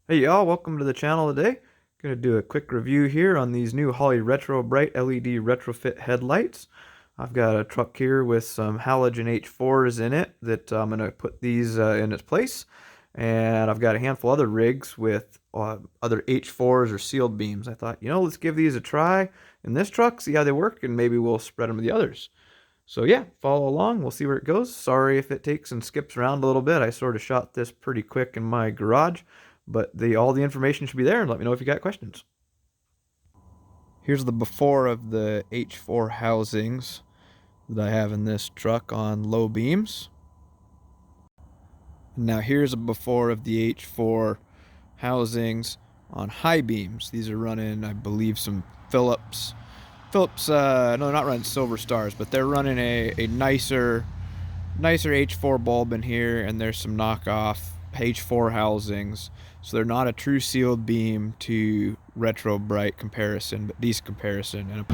Hey y'all, welcome to the channel today. Gonna do a quick review here on these new Holley RetroBright LED retrofit headlights. I've got a truck here with some halogen H4s in it that I'm gonna put these in its place. And I've got a handful of other rigs with other H4s or sealed beams. I thought, let's give these a try in this truck, see how they work, and maybe we'll spread them to the others. So yeah, follow along. We'll see where it goes. Sorry if it takes and skips around a little bit. I sort of shot this pretty quick in my garage, but all the information should be there, and let me know if you got questions. Here's the before of the H4 housings that I have in this truck on low beams. Now here's a before of the H4 housings on high beams. These are running, I believe, some Phillips, no, they're not running Silver Stars, but they're running a nicer H4 bulb in here, and there's some knockoff H4 housings. So they're not a true sealed beam to RetroBright comparison, but decent comparison. And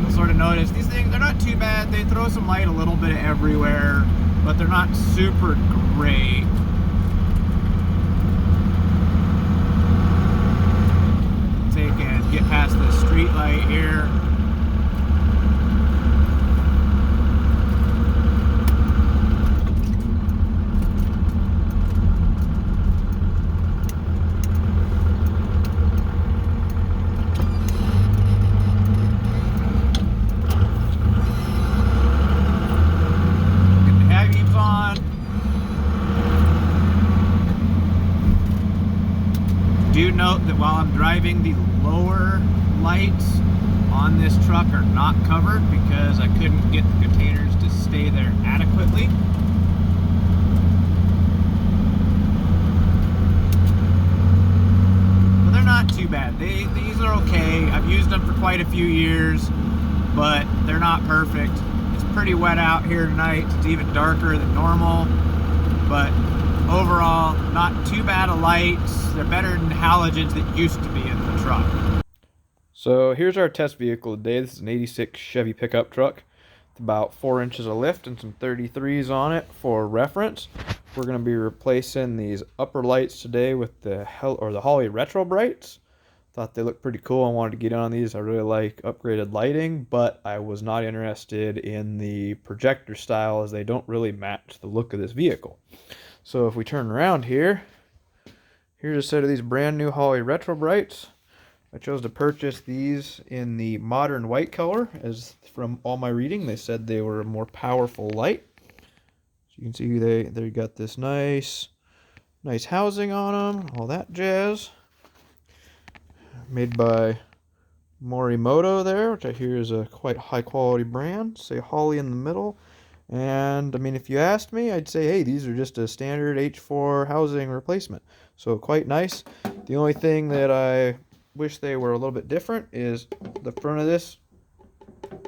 you'll sort of notice these things, they're not too bad. They throw some light a little bit everywhere, but they're not super great. Take and get past the street light here. Do note that while I'm driving, the lower lights on this truck are not covered because I couldn't get the containers to stay there adequately. But they're not too bad. These are okay. I've used them for quite a few years, but they're not perfect. It's pretty wet out here tonight. It's even darker than normal, but overall, not too bad of lights. They're better than halogens that used to be in the truck. So here's our test vehicle today. This is an 86 Chevy pickup truck. It's about 4 inches of lift and some 33s on it for reference. We're going to be replacing these upper lights today with the Holley RetroBrights. Thought they looked pretty cool. I wanted to get on these. I really like upgraded lighting, but I was not interested in the projector style as they don't really match the look of this vehicle. So if we turn around here, here's a set of these brand new Holley RetroBrights. I chose to purchase these in the modern white color, as from all my reading they said they were a more powerful light. So you can see they got this nice housing on them, all that jazz. Made by Morimoto there, which I hear is a quite high quality brand. Say Holley in the middle. And I mean, if you asked me, I'd say, hey, these are just a standard H4 housing replacement. So quite nice. The only thing that I wish they were a little bit different is the front of this. You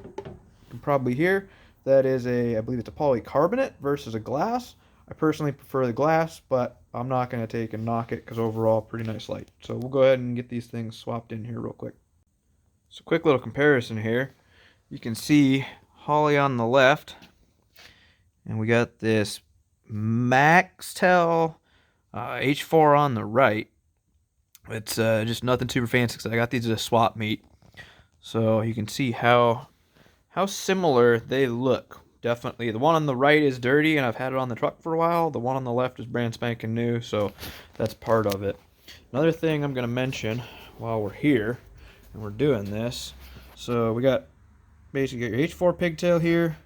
can probably hear that is I believe it's a polycarbonate versus a glass. I personally prefer the glass, but I'm not going to take and knock it because overall, pretty nice light. So we'll go ahead and get these things swapped in here real quick. So quick little comparison here. You can see Holley on the left. And we got this Maxtel H4 on the right. It's just nothing super fancy because I got these at a swap meet. So you can see how similar they look. Definitely. The one on the right is dirty and I've had it on the truck for a while. The one on the left is brand spanking new, so that's part of it. Another thing I'm going to mention while we're here and we're doing this. So we got basically your H4 pigtail here.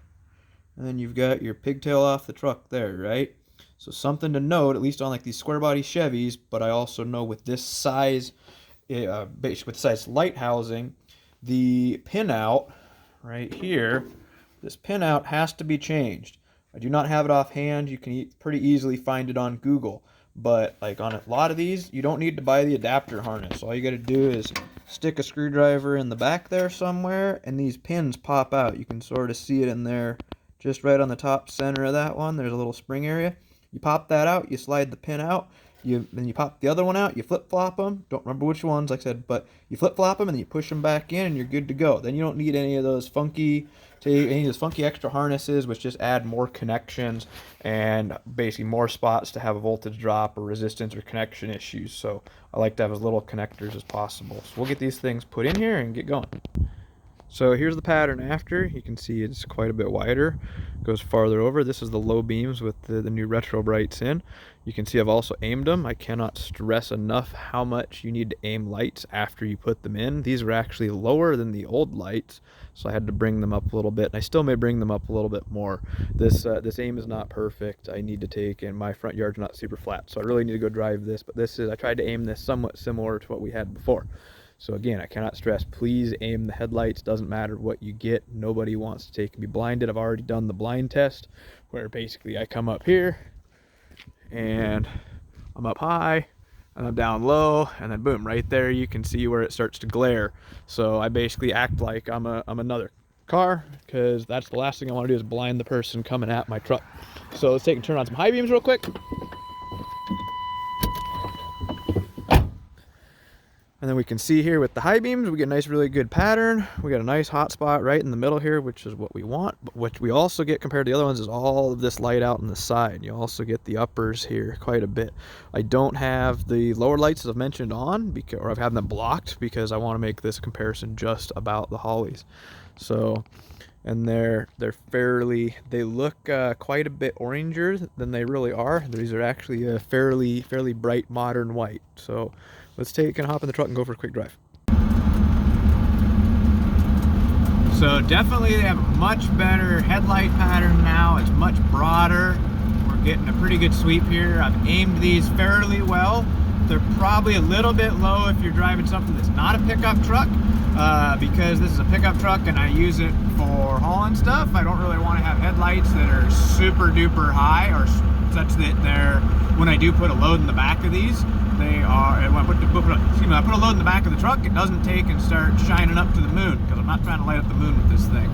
And then you've got your pigtail off the truck there, right? So something to note, at least on like these square body Chevys, but I also know with this size, with size light housing, the pinout right here, this pinout has to be changed. I do not have it offhand. You can pretty easily find it on Google. But like on a lot of these, you don't need to buy the adapter harness. All you got to do is stick a screwdriver in the back there somewhere, and these pins pop out. You can sort of see it in there. Just right on the top center of that one, there's a little spring area. You pop that out, you slide the pin out, Then you pop the other one out, you flip-flop them, don't remember which ones, like I said, but you flip-flop them and then you push them back in and you're good to go. Then you don't need any of those funky extra harnesses, which just add more connections and basically more spots to have a voltage drop or resistance or connection issues. So I like to have as little connectors as possible. So we'll get these things put in here and get going. So here's the pattern after. You can see it's quite a bit wider, goes farther over. This is the low beams with the new RetroBrights in. You can see I've also aimed them. I cannot stress enough how much you need to aim lights after you put them in. These were actually lower than the old lights, so I had to bring them up a little bit, and I still may bring them up a little bit more. This aim is not perfect. I need to take, and my front yard's not super flat, so I really need to go drive this, but I tried to aim this somewhat similar to what we had before. So again, I cannot stress, please aim the headlights. Doesn't matter what you get. Nobody wants to take and be blinded. I've already done the blind test where basically I come up here and I'm up high and I'm down low, and then boom, right there you can see where it starts to glare. So I basically act like I'm another car, because that's the last thing I want to do is blind the person coming at my truck. So let's take and turn on some high beams real quick. And then we can see here with the high beams, we get a nice, really good pattern. We got a nice hot spot right in the middle here, which is what we want. But what we also get compared to the other ones is all of this light out on the side. You also get the uppers here quite a bit. I don't have the lower lights, as I've mentioned, on, or I've had them blocked, because I want to make this comparison just about the Holleys. So, and they look quite a bit oranger than they really are. These are actually a fairly bright modern white. So let's take and hop in the truck and go for a quick drive. So definitely they have a much better headlight pattern now. It's much broader. We're getting a pretty good sweep here. I've aimed these fairly well. They're probably a little bit low if you're driving something that's not a pickup truck, because this is a pickup truck and I use it for hauling stuff. I don't really want to have headlights that are super duper high, or such that when I do put a load in the back of these, they are, when I put a load in the back of the truck, it doesn't take and start shining up to the moon, because I'm not trying to light up the moon with this thing.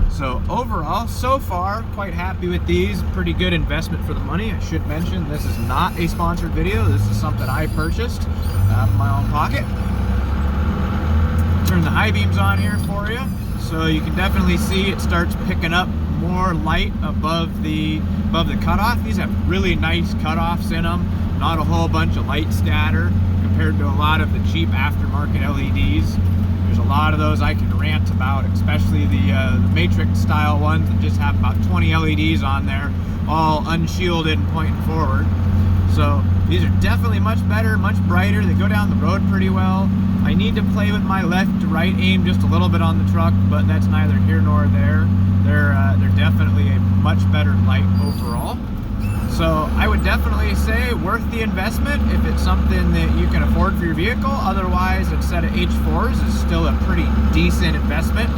So overall, so far, quite happy with these. Pretty good investment for the money. I should mention, this is not a sponsored video. This is something I purchased out of my own pocket. Turn the high beams on here for you. So you can definitely see it starts picking up more light above the cutoff. These have really nice cutoffs in them. Not a whole bunch of light scatter compared to a lot of the cheap aftermarket LEDs. There's a lot of those I can rant about, especially the Matrix style ones that just have about 20 LEDs on there, all unshielded and pointing forward. So these are definitely much better, much brighter. They go down the road pretty well. I need to play with my left to right aim just a little bit on the truck, but that's neither here nor there. They're definitely a much better light overall. So I would definitely say worth the investment if it's something that you can afford for your vehicle. Otherwise, a set of H4s is still a pretty decent investment.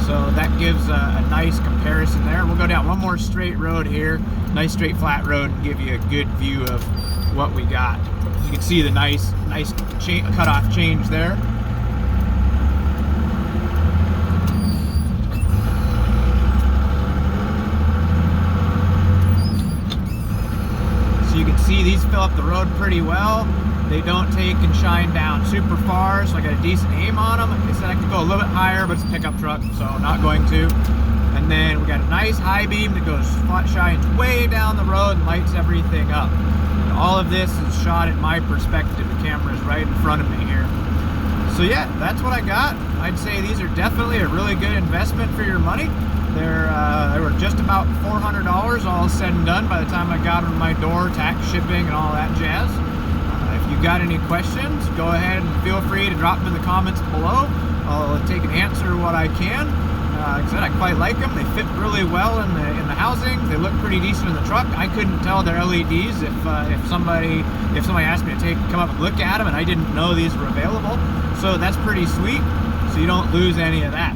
So that gives a nice comparison there. We'll go down one more straight road here, nice straight flat road, and give you a good view of what we got. You can see the nice cutoff change there. So you can see these fill up the road pretty well. They don't take and shine down super far, so I got a decent aim on them. Like I said, I could go a little bit higher, but it's a pickup truck, so I'm not going to. And then we got a nice high beam that goes shines way down the road and lights everything up. And all of this is shot at my perspective. The camera is right in front of me here. So yeah, that's what I got. I'd say these are definitely a really good investment for your money. They were just about $400 all said and done by the time I got them in my door, tax, shipping, and all that jazz. If you've got any questions, go ahead and feel free to drop them in the comments below. I'll take and answer what I can. Like I said, I quite like them. They fit really well in the housing. They look pretty decent in the truck. I couldn't tell they're LEDs if somebody asked me to come up and look at them and I didn't know these were available. So that's pretty sweet. So you don't lose any of that.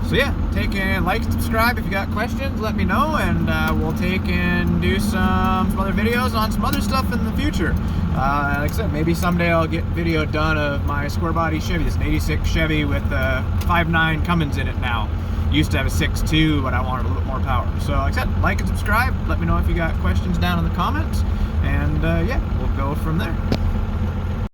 So yeah, take and like, subscribe. If you got questions, let me know, and we'll take and do some other videos on some other stuff in the future. Like I said, maybe someday I'll get video done of my square body Chevy. It's an 86 Chevy with a 5.9 Cummins in it now. Used to have a 6.2, but I wanted a little bit more power. So like I said, like and subscribe. Let me know if you got questions down in the comments. And yeah, we'll go from there.